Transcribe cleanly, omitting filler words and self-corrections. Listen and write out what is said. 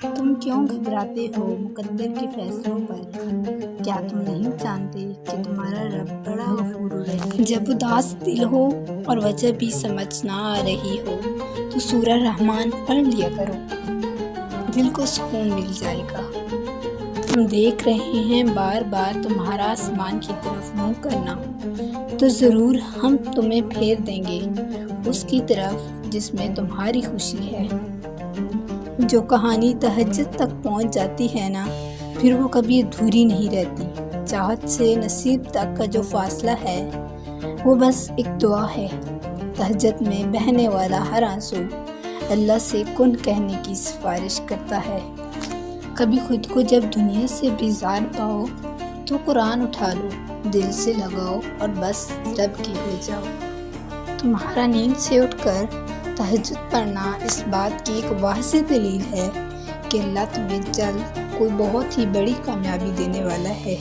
تم کیوں گھبراتے ہو مقدر کے فیصلوں پر؟ کیا تم نہیں جانتے کہ تمہارا رب بڑا غفور رحیم؟ جب اداس دل ہو اور وجہ بھی سمجھ نہ آ رہی ہو تو سورہ رحمان پڑھ لیا کرو، دل کو سکون مل جائے گا۔ ہم دیکھ رہے ہیں بار بار تمہارا آسمان کی طرف منہ کرنا، تو ضرور ہم تمہیں پھیر دیں گے اس کی طرف جس میں تمہاری خوشی ہے۔ جو کہانی تہجد تک پہنچ جاتی ہے نا، پھر وہ کبھی ادھوری نہیں رہتی۔ چاہت سے نصیب تک کا جو فاصلہ ہے وہ بس ایک دعا ہے۔ تہجد میں بہنے والا ہر آنسو اللہ سے کن کہنے کی سفارش کرتا ہے۔ کبھی خود کو جب دنیا سے بیزار پاؤ تو قرآن اٹھا لو، دل سے لگاؤ اور بس رب کی ہو جاؤ۔ تمہارا نیند سے اٹھ کر تہجد پڑھنا اس بات کی ایک واضح دلیل ہے کہ اللہ تمہیں جلد کوئی بہت ہی بڑی کامیابی دینے والا ہے۔